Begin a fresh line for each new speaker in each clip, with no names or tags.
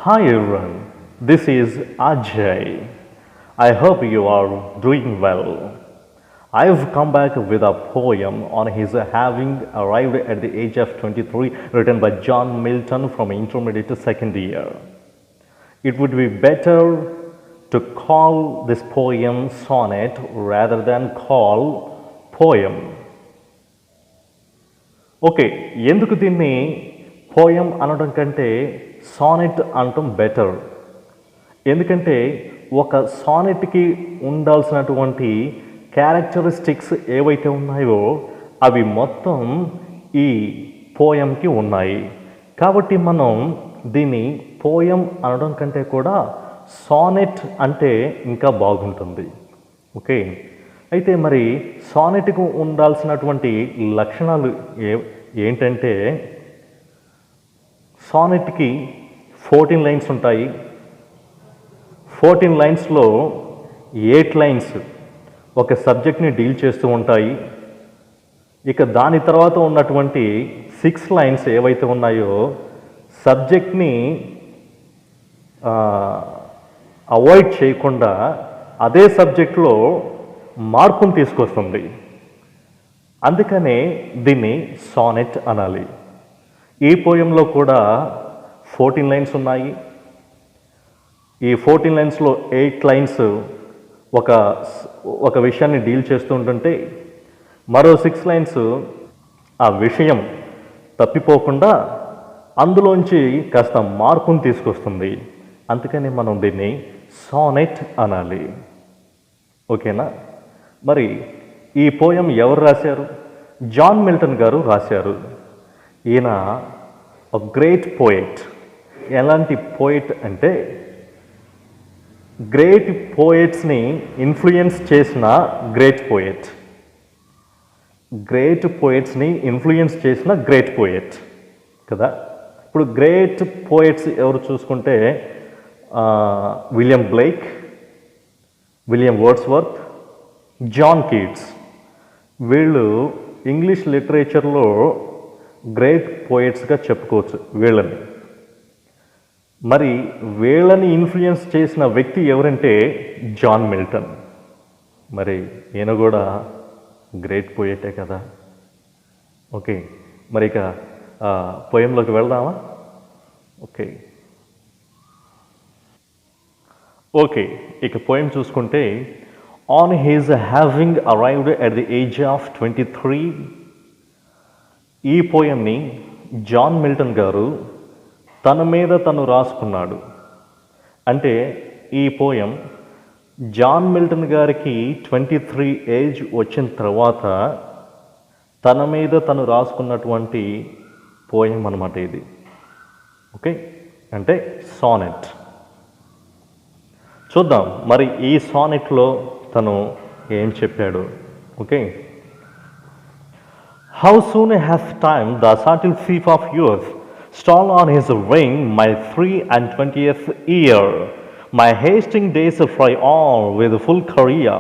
Hi everyone, this is Ajay. I hope you are doing well. I've come back with a poem on his having arrived at the age of 23, written by John Milton from intermediate to second year. It would be better to call this poem sonnet rather than call poem. Okay, ఎందుకు దీన్ని poem అనడం కంటే sonnet అనటం better? ఎందుకంటే ఒక సానెట్కి ఉండాల్సినటువంటి characteristics ఏవైతే ఉన్నాయో అవి మొత్తం ఈ పోయంకి ఉన్నాయి. కాబట్టి మనం దీన్ని పోయం అనడం కంటే కూడా సానెట్ అంటే ఇంకా బాగుంటుంది. ఓకే, అయితే మరి సానెట్కు ఉండాల్సినటువంటి లక్షణాలు ఏంటంటే, సానెట్కి 14 లైన్స్ ఉంటాయి. 14 లైన్స్లో 8 లైన్స్ ఒక సబ్జెక్ట్ని డీల్ చేస్తూ ఉంటాయి. ఇక దాని తర్వాత ఉన్నటువంటి 6 లైన్స్ ఏవైతే ఉన్నాయో సబ్జెక్ట్ని అవాయిడ్ చేయకుండా అదే సబ్జెక్ట్లో మార్పును తీసుకొస్తుంది. అందుకనే దీన్ని సానెట్ అనాలి. ఈ పోయంలో కూడా 14 లైన్స్ ఉన్నాయి. ఈ 14 లైన్స్లో 8 లైన్స్ ఒక విషయాన్ని డీల్ చేస్తూ ఉంటుంటే మరో 6 లైన్స్ ఆ విషయం తప్పిపోకుండా అందులోంచి కాస్త మార్పును తీసుకొస్తుంది. అందుకని మనం దీన్ని సానెట్ అనాలి. ఓకేనా? మరి ఈ పోయం ఎవరు రాశారు? జాన్ మిల్టన్ గారు రాశారు. ఈయన ఒక గ్రేట్ పోయెట్. ఎలాంటి పోయెట్ అంటే గ్రేట్ పోయెట్స్ని ఇన్ఫ్లుయెన్స్ చేసిన గ్రేట్ పోయెట్. గ్రేట్ పోయెట్స్ని ఇన్ఫ్లుయెన్స్ చేసిన గ్రేట్ పోయెట్ కదా. ఇప్పుడు గ్రేట్ పోయెట్స్ ఎవరు చూసుకుంటే William Blake, William Wordsworth, John Keats. వీళ్ళు ఇంగ్లీష్ లిటరేచర్లో గ్రేట్ పోయెట్స్గా చెప్పుకోవచ్చు వీళ్ళని. మరి వీళ్ళని ఇన్ఫ్లుయెన్స్ చేసిన వ్యక్తి ఎవరంటే జాన్ మిల్టన్. మరి ఈయన కూడా గ్రేట్ పోయెటే కదా. ఓకే, మరి ఇక పోయంలోకి వెళ్దామా? ఓకే, ఇక పోయం చూసుకుంటే, on his having arrived at the age of 23. ఈ పోయంని జాన్ మిల్టన్ గారు తన మీద తను రాసుకున్నాడు. అంటే ఈ పోయం జాన్ మిల్టన్ గారికి 23 ఏజ్ వచ్చిన తర్వాత తన మీద తను రాసుకున్నటువంటి పోయం అన్నమాట ఇది. ఓకే, అంటే సానెట్. చూద్దాం మరి ఈ సానెట్లో తను ఏం చెప్పాడు. Okay, how soon has time the subtle thief of youth stole on his wing my 23 year. My hasting days fly on with full career,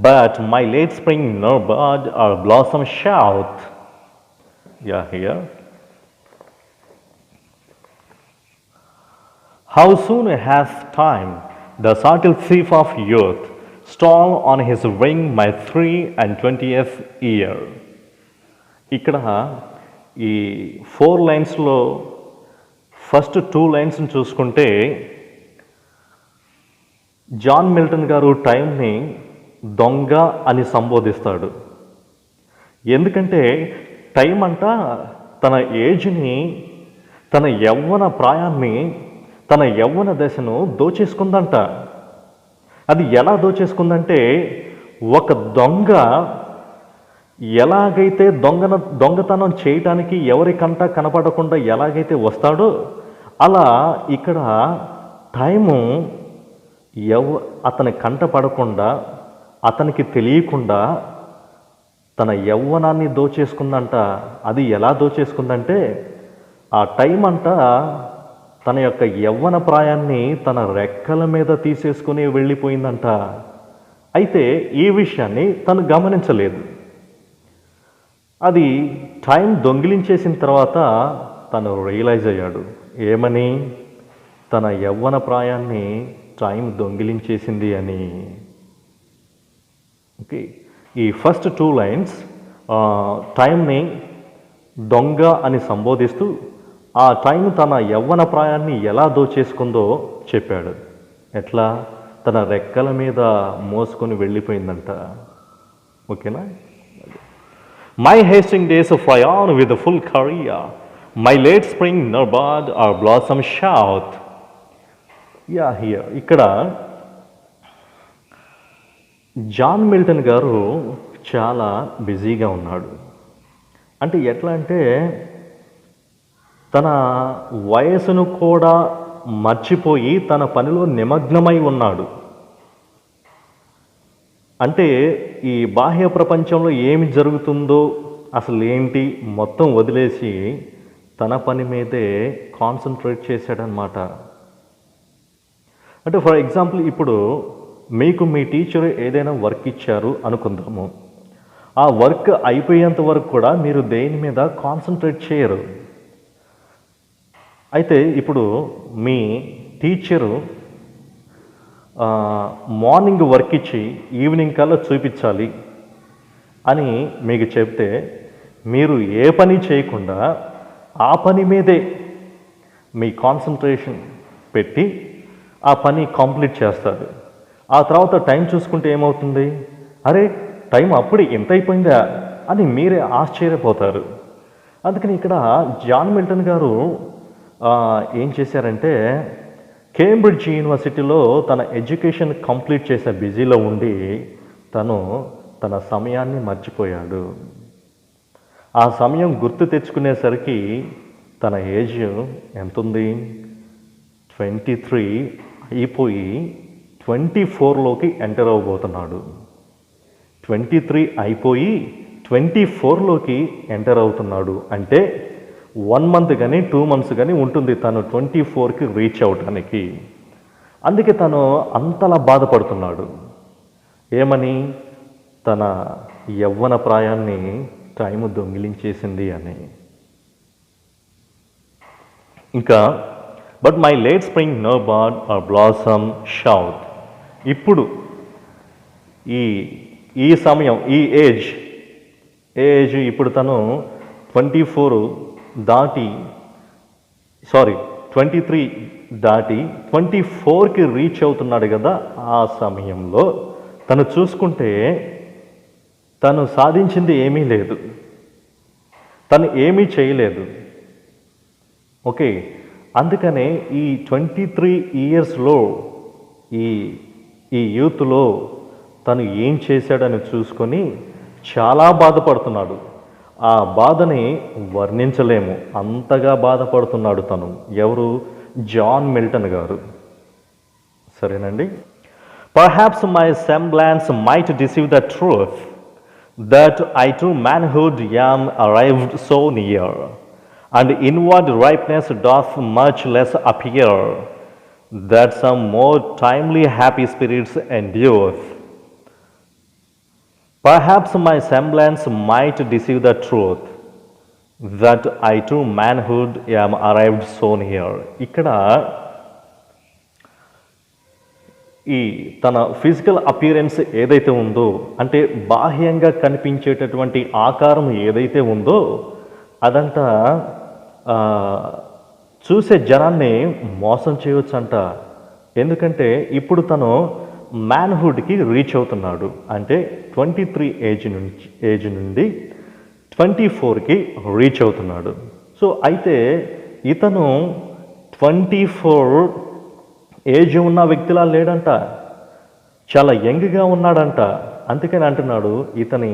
but my late spring no bud or blossom shout. Yeah, here. How soon has time, the subtle thief of youth, stole on his wing my 23 year. ఇక్కడ ఈ 4 లైన్స్లో first 2 లైన్స్ని చూసుకుంటే John Milton గారు టైంని దొంగ అని సంబోధిస్తాడు. ఎందుకంటే time అంట తన ఏజ్ని, తన యవ్వన ప్రాయాన్ని, తన యవ్వన దశను దోచేసుకుందంట. అది ఎలా దోచేసుకుందంటే, ఒక దొంగ ఎలాగైతే దొంగతనం చేయటానికి ఎవరికంట కనపడకుండా ఎలాగైతే వస్తాడో అలా ఇక్కడ టైము అతని కంట పడకుండా, అతనికి తెలియకుండా తన యవ్వనాన్ని దోచేసుకుందంట. అది ఎలా దోచేసుకుందంటే, ఆ టైం అంట తన యొక్క యవ్వన ప్రాయాన్ని తన రెక్కల మీద తీసేసుకుని వెళ్ళిపోయిందంట. అయితే ఈ విషయాన్ని తను గమనించలేదు. అది టైం దొంగిలించేసిన తర్వాత తను రియలైజ్ అయ్యాడు. ఏమని? తన యవ్వన ప్రాయాన్ని టైం దొంగిలించేసింది అని. ఓకే, ఈ ఫస్ట్ 2 లైన్స్ టైంని దొంగ అని సంబోధిస్తూ ఆ టైం తన యవ్వన ప్రాయాన్ని ఎలా దోచేసుకుందో చెప్పాడు. ఎట్లా? తన రెక్కల మీద మోసుకొని వెళ్ళిపోయిందంట. ఓకేనా? My Hasting days fly on with full career. My late spring narbad or blossom shout. Yeah, here ఇక్కడ జాన్ మిల్టన్ గారు చాలా బిజీగా ఉన్నాడు. అంటే ఎట్లా అంటే తన వయసును కూడా మర్చిపోయి తన పనిలో నిమగ్నమై ఉన్నాడు. అంటే ఈ బాహ్య ప్రపంచంలో ఏమి జరుగుతుందో అసలు ఏంటి మొత్తం వదిలేసి తన పని మీదే కాన్సన్ట్రేట్ చేశాడనమాట. అంటే ఫర్ ఎగ్జాంపుల్ ఇప్పుడు మీకు మీ టీచర్ ఏదైనా వర్క్ ఇచ్చారు అనుకుందాము. ఆ వర్క్ అయిపోయేంత వరకు కూడా మీరు దేని మీద కాన్సన్ట్రేట్ చేయరు. అయితే ఇప్పుడు మీ టీచరు మార్నింగ్ వర్క్ ఇచ్చి ఈవినింగ్ కల్లా చూపించాలి అని మీకు చెప్తే మీరు ఏ పని చేయకుండా ఆ పని మీదే మీ కాన్సన్ట్రేషన్ పెట్టి ఆ పని కంప్లీట్ చేస్తారు. ఆ తర్వాత టైం చూసుకుంటే ఏమవుతుంది? అరే, టైం అప్పుడే ఎంత అయిపోయిందా అని మీరే ఆశ్చర్యపోతారు. అందుకని ఇక్కడ జాన్ మిల్టన్ గారు ఏం చేశారంటే కేంబ్రిడ్జ్ యూనివర్సిటీలో తన ఎడ్యుకేషన్ కంప్లీట్ చేసే బిజీలో ఉండి తను తన సమయాన్ని మర్చిపోయాడు. ఆ సమయం గుర్తు తెచ్చుకునేసరికి తన ఏజ్ ఎంతుంది? 23 అయిపోయి 24లోకి ఎంటర్ అవ్వబోతున్నాడు. 23 అయిపోయి 24లోకి ఎంటర్ అవుతున్నాడు. అంటే 1 మంత్ కానీ 2 మంత్స్ కానీ ఉంటుంది తను 24కి రీచ్ అవటానికి. అందుకే తను అంతలా బాధపడుతున్నాడు. ఏమని? తన యవ్వన ప్రాయాన్ని టైం దొంగిలించేసింది అని. ఇంకా but my late spring no bud or blossom showeth. ఇప్పుడు ఈ సమయం, ఈ ఏజ్ ఇప్పుడు తను 23 దాటి 23 దాటి 24కి రీచ్ అవుతున్నాడు కదా. ఆ సమయంలో తను చూసుకుంటే తను సాధించింది ఏమీ లేదు, తను ఏమీ చేయలేదు. ఓకే, అందుకనే ఈ 23 ఇయర్స్లో ఈ యూత్లో తను ఏం చేశాడని చూసుకొని చాలా బాధపడుతున్నాడు. ఆ బాధని వర్ణించలేము, అంతగా బాధపడుతున్నాడు తను. ఎవరు? జాన్ మిల్టన్ గారు. సరేనండి. Perhaps my semblance might deceive the truth that I to manhood am arrived so near, and inward ripeness doth much less appear, that some more timely happy spirits endureth. Perhaps my semblance might deceive the truth that I to manhood am arrived so near. ఇక్కడ ఈ తన physical appearance ఏదైతే ఉందో, అంటే బాహ్యంగా కనిపించేటటువంటి ఆకారం ఏదైతే ఉందో అదంతా చూసే జనాన్ని మోసం చేయవచ్చంట. ఎందుకంటే ఇప్పుడు తను మ్యాన్హుడ్కి రీచ్ అవుతున్నాడు. అంటే 23 ఏజ్ నుండి 24కి రీచ్ అవుతున్నాడు. సో అయితే ఇతను 24 ఏజ్ ఉన్న వ్యక్తిలా లేడంట, చాలా యంగ్గా ఉన్నాడంట. అందుకని అంటున్నాడు ఇతని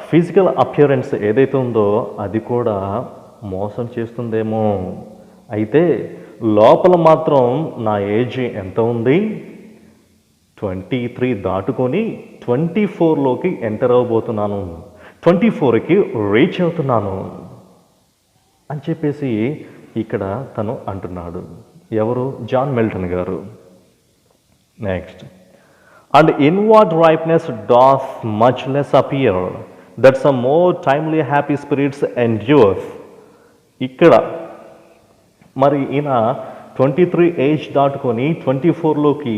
ఫిజికల్ అపియరెన్స్ ఏదైతే ఉందో అది కూడా మోసం చేస్తుందేమో. అయితే లోపల మాత్రం నా ఏజ్ ఎంత ఉంది? 23 దాటుకొని 24లోకి ఎంటర్ అవ్వబోతున్నాను, 24కి రీచ్ అవుతున్నాను అని చెప్పేసి ఇక్కడ తను అంటున్నాడు. ఎవరు? జాన్ మిల్టన్ గారు. Next, and inward ripeness doth much less appear, that some more timely happy spirits endures. ఇక్కడ మరి ఈయన 23 ఏజ్ దాటుకొని 24లోకి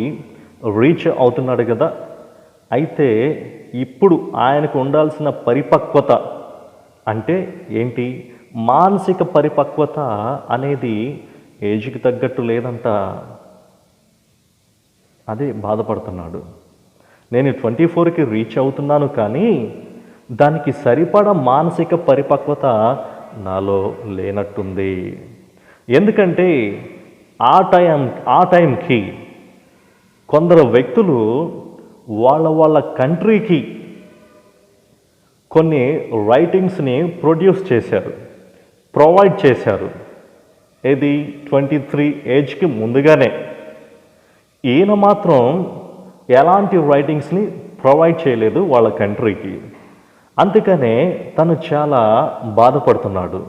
రీచ్ అవుతున్నాడు కదా. అయితే ఇప్పుడు ఆయనకు ఉండాల్సిన పరిపక్వత అంటే ఏంటి, మానసిక పరిపక్వత అనేది ఏజ్కి తగ్గట్టు లేదంట. అదే బాధపడుతున్నాడు. నేను 24కి రీచ్ అవుతున్నాను కానీ దానికి సరిపడా మానసిక పరిపక్వత నాలో లేనట్టుంది. ఎందుకంటే ఆ టైంకి కొందరు వ్యక్తులు వాళ్ళ కంట్రీకి కొన్ని రైటింగ్స్ని ప్రొవైడ్ చేశారు. ఏది 23 ఏజ్కి ముందుగానే. ఈయన మాత్రం ఎలాంటి రైటింగ్స్ని ప్రొవైడ్ చేయలేదు వాళ్ళ కంట్రీకి. అందుకనే తను చాలా బాధపడుతున్నాడు.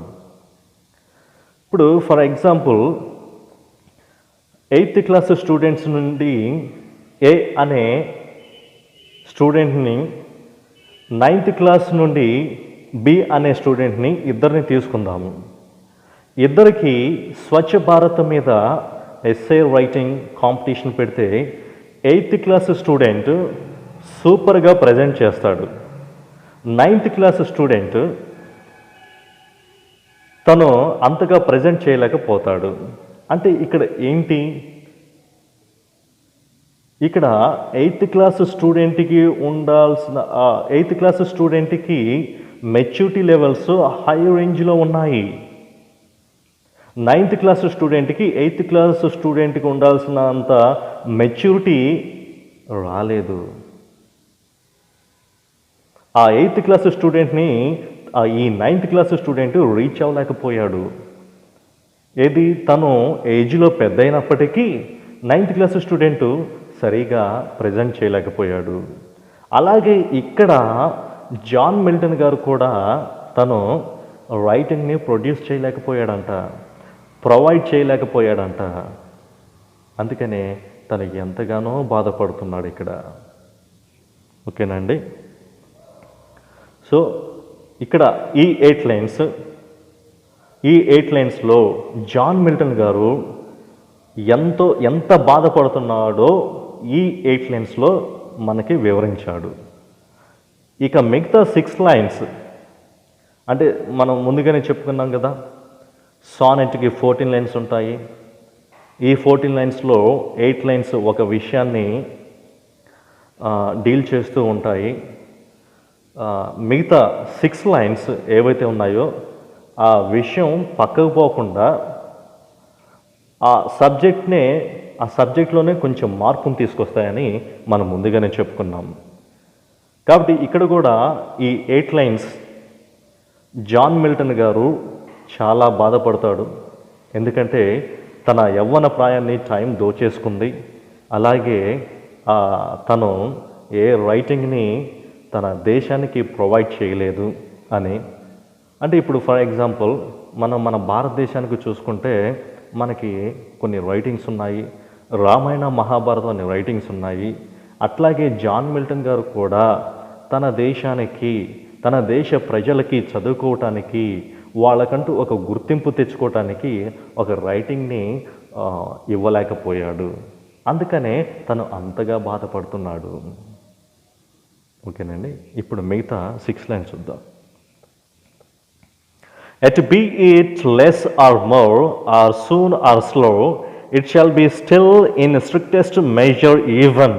ఇప్పుడు for example 8th class students నుండి ఏ అనే స్టూడెంట్ని, 9th క్లాస్ నుండి బి అనే స్టూడెంట్ని, ఇద్దరిని తీసుకుందాము. ఇద్దరికి స్వచ్ఛ భారత్ మీద ఎస్సే రైటింగ్ కాంపిటీషన్ పెడితే 8th క్లాస్ స్టూడెంట్ సూపర్గా ప్రజెంట్ చేస్తాడు. 9th క్లాస్ స్టూడెంట్ తను అంతగా ప్రజెంట్ చేయలేకపోతాడు. అంటే ఇక్కడ ఏంటి, ఇక్కడ 8th క్లాస్ స్టూడెంట్కి ఉండాల్సిన 8th క్లాస్ స్టూడెంట్కి మెచ్యూరిటీ లెవెల్స్ హై రేంజ్లో ఉన్నాయి. 9th క్లాస్ స్టూడెంట్కి 8th క్లాస్ స్టూడెంట్కి ఉండాల్సినంత మెచ్యూరిటీ రాలేదు. ఆ 8th క్లాస్ స్టూడెంట్ని ఈ 9th క్లాస్ స్టూడెంట్ రీచ్ అవ్వలేకపోయాడు. ఏది, తను ఏజ్లో పెద్ద అయినప్పటికీ 9th క్లాస్ స్టూడెంట్ సరిగా ప్రజెంట్ చేయలేకపోయాడు. అలాగే ఇక్కడ జాన్ మిల్టన్ గారు కూడా తను రైటింగ్ని ప్రొవైడ్ చేయలేకపోయాడంట. అందుకనే తను ఎంతగానో బాధపడుతున్నాడు ఇక్కడ. ఓకేనండి. సో ఇక్కడ ఈ 8 లైన్స్లో జాన్ మిల్టన్ గారు ఎంత బాధపడుతున్నాడో ఈ 8 లైన్స్లో మనకి వివరించాడు. ఇక మిగతా 6 లైన్స్ అంటే మనం ముందుగానే చెప్పుకున్నాం కదా, సానెట్కి 14 లైన్స్ ఉంటాయి. ఈ 14 లైన్స్లో 8 లైన్స్ ఒక విషయాన్ని డీల్ చేస్తూ ఉంటాయి. మిగతా 6 లైన్స్ ఏవైతే ఉన్నాయో ఆ విషయం పక్కకు పోకుండా ఆ సబ్జెక్ట్లోనే కొంచెం మార్పును తీసుకొస్తాయని మనం ముందుగానే చెప్పుకున్నాం. కాబట్టి ఇక్కడ కూడా ఈ 8 లైన్స్ జాన్ మిల్టన్ గారు చాలా బాధపడతాడు. ఎందుకంటే తన యవ్వన ప్రాయాన్ని టైం దోచేసుకుంది. అలాగే తను ఏ రైటింగ్ని తన దేశానికి ప్రొవైడ్ చేయలేదు అని. అంటే ఇప్పుడు ఫర్ ఎగ్జాంపుల్ మన భారతదేశానికి చూసుకుంటే మనకి కొన్ని రైటింగ్స్ ఉన్నాయి. రామాయణ మహాభారతం అనే రైటింగ్స్ ఉన్నాయి. అట్లాగే జాన్ మిల్టన్ గారు కూడా తన దేశానికి, తన దేశ ప్రజలకి చదువుకోవటానికి, వాళ్ళకంటూ ఒక గుర్తింపు తెచ్చుకోవటానికి ఒక రైటింగ్ని ఇవ్వలేకపోయాడు. అందుకనే తను అంతగా బాధపడుతున్నాడు. ఓకేనండి. ఇప్పుడు మిగతా 6 లైన్స్ చూద్దాం. Yet be it less or more, or soon or slow, it shall be still in strictest measure even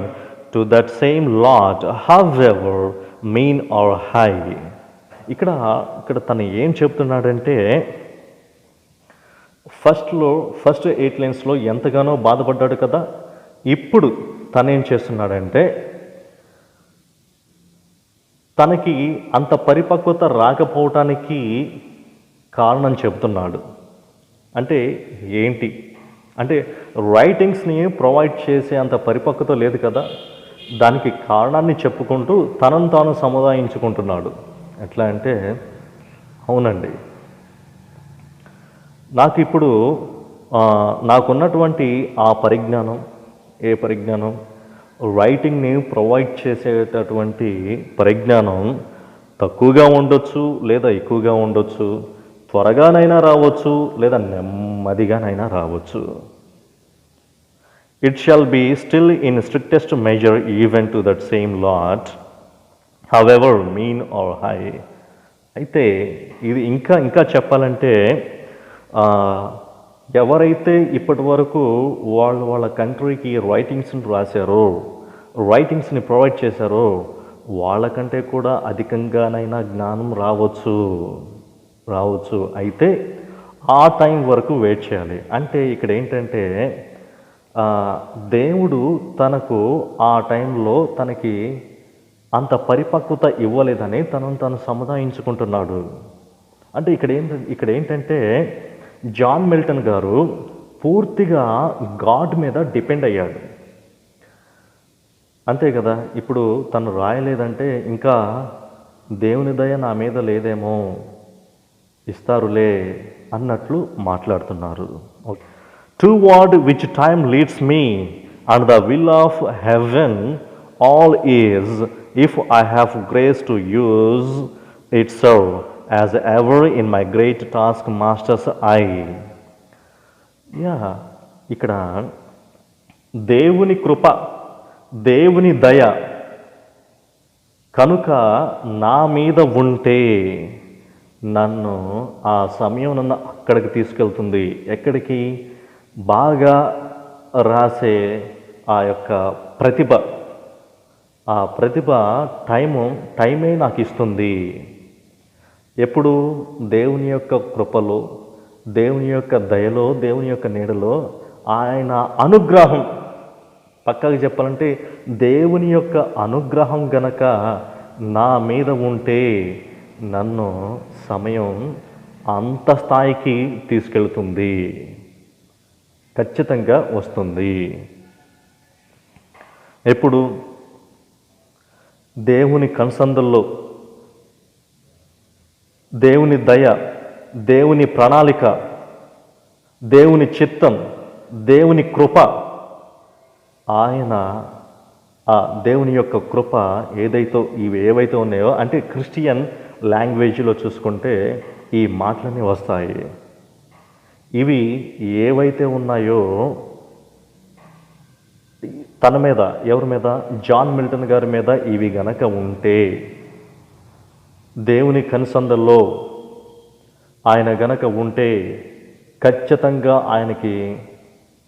to that same lot, however mean or high. ఇక్కడ తను ఏం చెప్తున్నాడంటే, ఫస్ట్ 8 లైన్స్లో ఎంతగానో బాధపడ్డాడు కదా. ఇప్పుడు తనేం చేస్తున్నాడంటే, తనకి అంత పరిపక్వత రాకపోవటానికి కారణం చెబుతున్నాడు. అంటే ఏంటి అంటే, రైటింగ్స్ని ప్రొవైడ్ చేసే అంత పరిపక్వత లేదు కదా, దానికి కారణాన్ని చెప్పుకుంటూ తనను తాను సముదాయించుకుంటున్నాడు. ఎట్లా అంటే, అవునండి, నాకున్నటువంటి ఆ పరిజ్ఞానం, ఏ పరిజ్ఞానం, రైటింగ్ని ప్రొవైడ్ చేసేటటువంటి పరిజ్ఞానం తక్కువగా ఉండొచ్చు లేదా ఎక్కువగా ఉండొచ్చు, త్వరగానైనా రావచ్చు లేదా నెమ్మదిగానైనా రావచ్చు. It shall be still in strictest measure even to that same lot, however mean or high. అయితే ఇది ఇంకా ఇంకా చెప్పాలంటే ఆ, ఎవరైతే ఇప్పటి వరకు వాళ్ళ కంట్రీకి రైటింగ్స్ని రాశారో రైటింగ్స్ని ప్రొవైడ్ చేశారో వాళ్ళకంటే కూడా అధికంగానైనా జ్ఞానం రావచ్చు రావచ్చు. అయితే ఆ టైం వరకు వెయిట్ చేయాలి. అంటే ఇక్కడ ఏంటంటే ఆ, దేవుడు తనకు ఆ టైంలో తనకి అంత పరిపక్వత ఇవ్వలేదని తనను సముదాయించుకుంటున్నాడు. అంటే ఇక్కడ ఏంటంటే జాన్ మిల్టన్ గారు పూర్తిగా గాడ్ మీద డిపెండ్ అయ్యాడు. అంతే కదా, ఇప్పుడు తను రాయలేదంటే ఇంకా దేవుని దయ నా మీద లేదేమో, ఇస్తారులే అన్నట్లు మాట్లాడుతున్నారు. Toward which time leads me, and the will of heaven all is, if I have grace to use it so, as ever in my great task master's eye. ఇక్కడ దేవుని కృప, దేవుని దయ కనుక నా మీద ఉంటే నన్ను ఆ సమయం నన్ను అక్కడికి తీసుకెళ్తుంది. ఎక్కడికి? బాగా రాసే ఆ యొక్క ప్రతిభ, ఆ ప్రతిభ టైమే నాకు ఇస్తుంది. ఎప్పుడు? దేవుని యొక్క కృపలో, దేవుని యొక్క దయలో, దేవుని యొక్క నీడలో, ఆయన అనుగ్రహం, పక్కగా చెప్పాలంటే దేవుని యొక్క అనుగ్రహం గనక నా మీద ఉంటే నన్ను సమయం అంత స్థాయికి తీసుకెళ్తుంది, ఖచ్చితంగా వస్తుంది. ఎప్పుడు? దేవుని కన్సందుల్లో దేవుని దయ, దేవుని ప్రణాళిక, దేవుని చిత్తం, దేవుని కృప, ఆయన ఆ దేవుని యొక్క కృప ఏవైతే ఉన్నాయో, అంటే క్రిస్టియన్ లాంగ్వేజ్లో చూసుకుంటే ఈ మాటలన్నీ వస్తాయి. ఇవి ఏవైతే ఉన్నాయో తన మీద, ఎవరి మీద? జాన్ మిల్టన్ గారి మీద ఇవి గనక ఉంటే, దేవుని కనుసందల్లో ఆయన గనక ఉంటే ఖచ్చితంగా ఆయనకి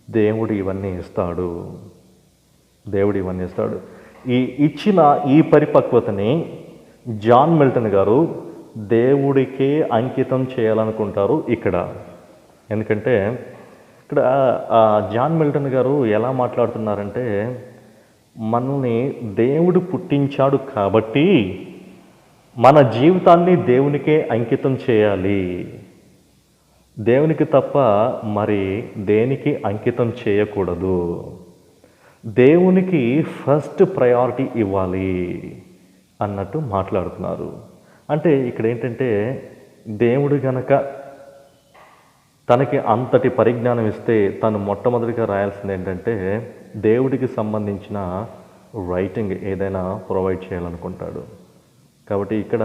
దేవుడు ఇవన్నీ ఇస్తాడు. ఈ ఇచ్చిన ఈ పరిపక్వతని జాన్ మిల్టన్ గారు దేవుడికే అంకితం చేయాలనుకుంటారు ఇక్కడ. ఎందుకంటే ఇక్కడ జాన్ మిల్టన్ గారు ఎలా మాట్లాడుతున్నారంటే, మనల్ని దేవుడు పుట్టించాడు కాబట్టి మన జీవితాన్ని దేవునికే అంకితం చేయాలి, దేవునికి తప్ప మరి దేనికి అంకితం చేయకూడదు, దేవునికి ఫస్ట్ ప్రయారిటీ ఇవ్వాలి అన్నట్టు మాట్లాడుతున్నారు. అంటే ఇక్కడ ఏంటంటే దేవుడు గనక తనకి అంతటి పరిజ్ఞానం ఇస్తే తను మొట్టమొదటిగా రాయాల్సింది ఏంటంటే దేవుడికి సంబంధించిన రైటింగ్ ఏదైనా ప్రొవైడ్ చేయాలనుకుంటాడు. కాబట్టి ఇక్కడ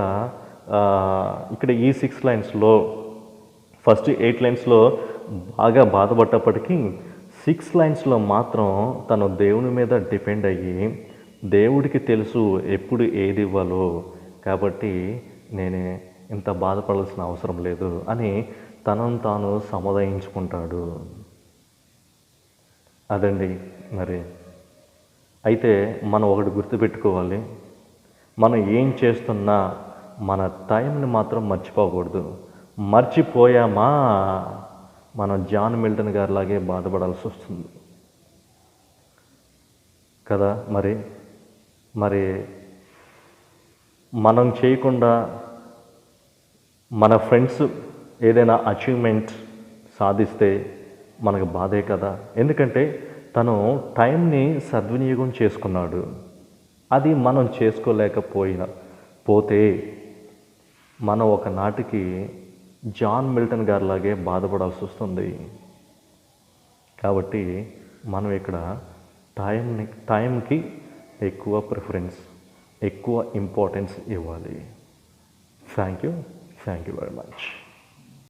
ఈ 6 లైన్స్లో ఫస్ట్ 8 లైన్స్లో బాగా బాధపడ్డప్పటికీ 6 లైన్స్లో మాత్రం తను దేవుని మీద డిపెండ్ అయ్యి దేవుడికి తెలుసు ఎప్పుడు ఏది ఇవ్వాలో, కాబట్టి నేనే ఇంత బాధపడాల్సిన అవసరం లేదు అని తనను తాను సముదాయించుకుంటాడు. అదండి మరి. అయితే మనం ఒకటి గుర్తుపెట్టుకోవాలి, మనం ఏం చేస్తున్నా మన టైంని మాత్రం మర్చిపోకూడదు. మర్చిపోయామా మనం జాన్ మిల్టన్ గారిలాగే బాధపడాల్సి వస్తుంది కదా. మరి మనం చేయకుండా మన ఫ్రెండ్స్ ఏదైనా అచీవ్మెంట్ సాధిస్తే మనకు బాధే కదా. ఎందుకంటే తను టైంని సద్వినియోగం చేసుకున్నాడు, అది మనం చేసుకోలేకపోతే మనం ఒకనాటికి జాన్ మిల్టన్ గారిలాగే బాధపడాల్సి వస్తుంది. కాబట్టి మనం ఇక్కడ టైంకి ఎక్కువ ప్రిఫరెన్స్, ఎక్కువ ఇంపార్టెన్స్ ఇవ్వాలి. Thank you very much.